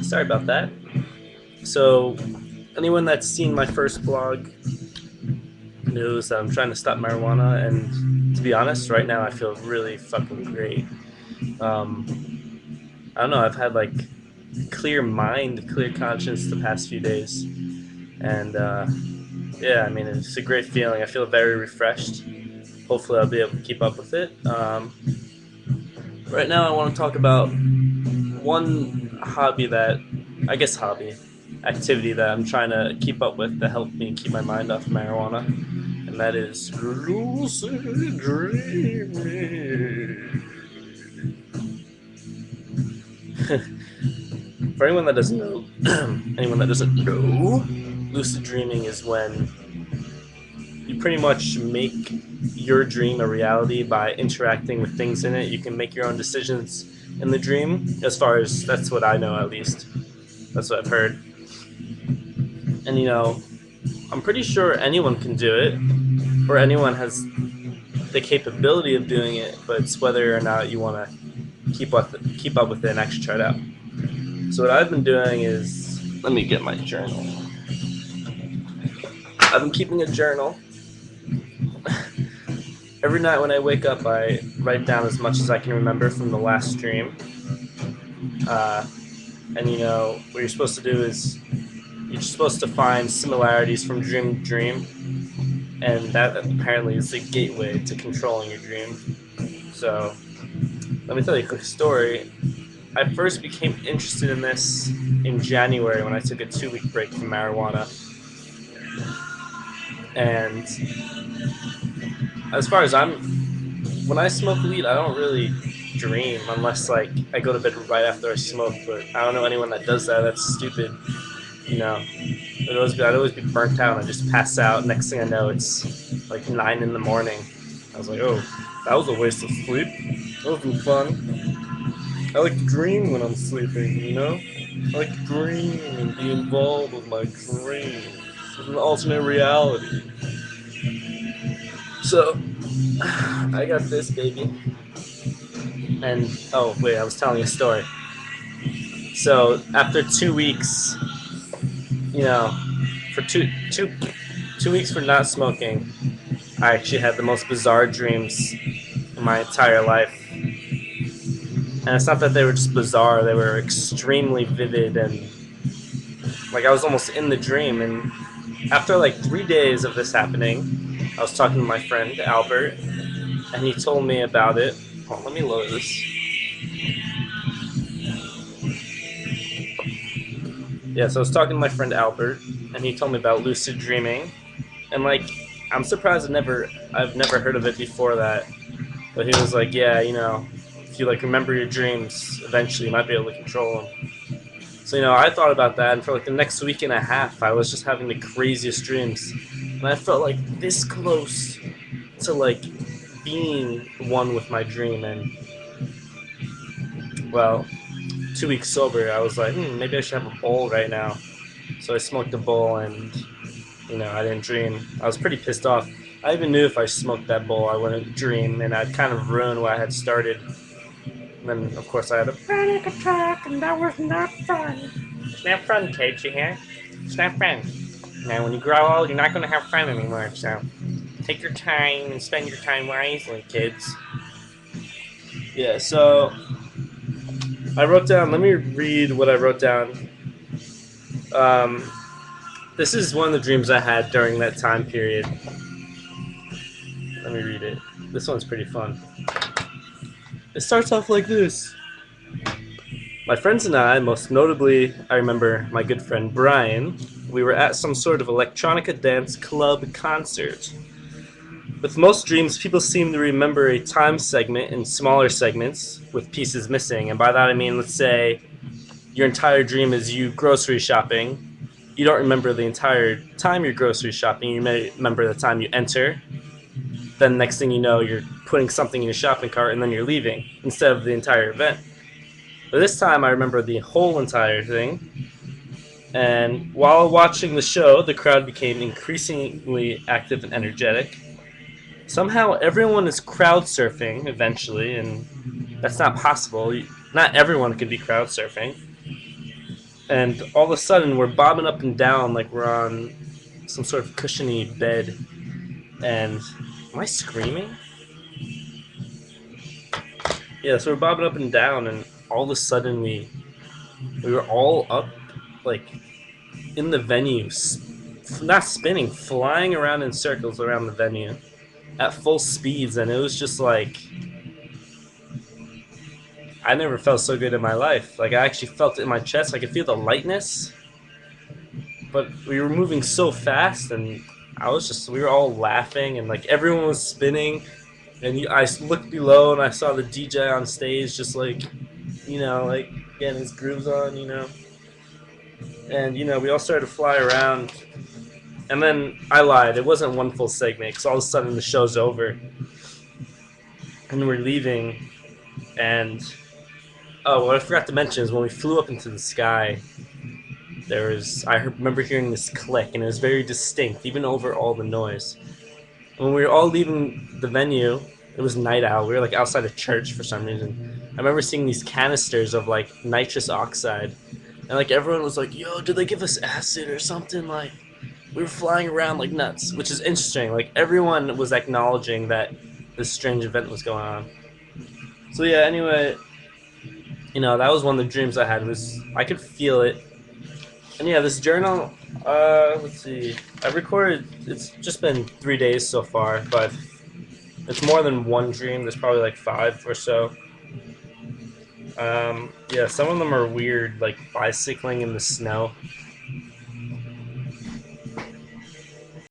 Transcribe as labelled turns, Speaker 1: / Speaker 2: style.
Speaker 1: Sorry about that. So, anyone that's seen my first blog knows that I'm trying to stop marijuana, and to be honest, right now I feel really fucking great. I don't know, I've had like clear mind, clear conscience the past few days, and yeah, I mean, it's a great feeling. I feel very refreshed. Hopefully, I'll be able to keep up with it. Right now, I want to talk about one hobby that, I guess, activity that I'm trying to keep up with to help me keep my mind off marijuana, and that is lucid dreaming. For anyone that doesn't know, lucid dreaming is when you pretty much make your dream a reality by interacting with things in it. You can make your own decisions in the dream, as far as that's what I know, at least. That's what I've heard. And I'm pretty sure anyone can do it, or anyone has the capability of doing it, but it's whether or not you want to keep up with it and actually try it out. So what I've been doing is, let me get my journal. I've been keeping a journal. Every night when I wake up, I write down as much as I can remember from the last stream. And what you're supposed to do is you're supposed to find similarities from dream to dream, and that apparently is the gateway to controlling your dream. So let me tell you a quick story. I first became interested in this in January when I took a 2-week break from marijuana. And as far as when I smoke weed, I don't really dream unless like I go to bed right after I smoke. But I don't know anyone that does that. That's stupid. I'd always be burnt out and I just pass out. Next thing I know, it's like 9 in the morning. I was like, oh, that was a waste of sleep. That wasn't fun. I like to dream when I'm sleeping. I like to dream and be involved with my dreams. It's an alternate reality. So, I got this baby. And, oh, wait, I was telling a story. So, after 2 weeks, for two weeks for not smoking, I actually had the most bizarre dreams in my entire life. And it's not that they were just bizarre, they were extremely vivid, and like I was almost in the dream. And after like 3 days of this happening, I was talking to my friend Albert, and he told me about it. Hold on, let me load this. Yeah, so I was talking to my friend Albert, and he told me about lucid dreaming, and like I'm surprised I've never heard of it before that. But he was like, yeah, if you like remember your dreams, eventually you might be able to control them. So I thought about that, and for like the next week and a half, I was just having the craziest dreams, and I felt like this close to like being one with my dream. And well, 2 weeks sober, I was like, maybe I should have a bowl right now. So I smoked a bowl, and I didn't dream. I was pretty pissed off. I even knew if I smoked that bowl, I wouldn't dream, and I'd kind of ruin what I had started. And then, of course, I had a panic attack, and that was not fun. It's not fun, kids, you hear? It's not fun. Now, when you grow old, you're not going to have fun anymore, so take your time and spend your time wisely, kids. Yeah, so I wrote down, let me read what I wrote down. This is one of the dreams I had during that time period. Let me read it. This one's pretty fun. It starts off like this. My friends and I, most notably, I remember my good friend Brian, we were at some sort of electronica dance club concert. With most dreams, people seem to remember a time segment in smaller segments with pieces missing. And by that I mean, let's say your entire dream is you grocery shopping. You don't remember the entire time you're grocery shopping. You may remember the time you enter. Then next thing you know, you're putting something in your shopping cart and then you're leaving instead of the entire event. But this time I remember the whole entire thing. And while watching the show, the crowd became increasingly active and energetic. Somehow everyone is crowd surfing eventually, and that's not possible. Not everyone could be crowd surfing. and all of a sudden we're bobbing up and down like we're on some sort of cushiony bed. And am I screaming? Yeah, so we're bobbing up and down, and all of a sudden we were all up, like in the venue, not spinning, flying around in circles around the venue at full speeds, and it was just like I never felt so good in my life. Like I actually felt it in my chest. I could feel the lightness, but we were moving so fast, and we were all laughing, and like everyone was spinning, and I looked below and I saw the DJ on stage, just like like getting his grooves on, and we all started to fly around, and then I lied. It wasn't one full segment because all of a sudden the show's over, and we're leaving, and oh, what I forgot to mention is when we flew up into the sky, I remember hearing this click, and it was very distinct, even over all the noise. When we were all leaving the venue, it was night out. We were like outside a church for some reason. I remember seeing these canisters of like nitrous oxide, and like everyone was like, "Yo, did they give us acid or something?" Like we were flying around like nuts, which is interesting. Like everyone was acknowledging that this strange event was going on. So yeah, anyway, that was one of the dreams I had. Was I could feel it, and yeah, this journal. Let's see. I recorded. It's just been 3 days so far, but it's more than one dream. There's probably like 5 or so. Yeah, some of them are weird, like bicycling in the snow.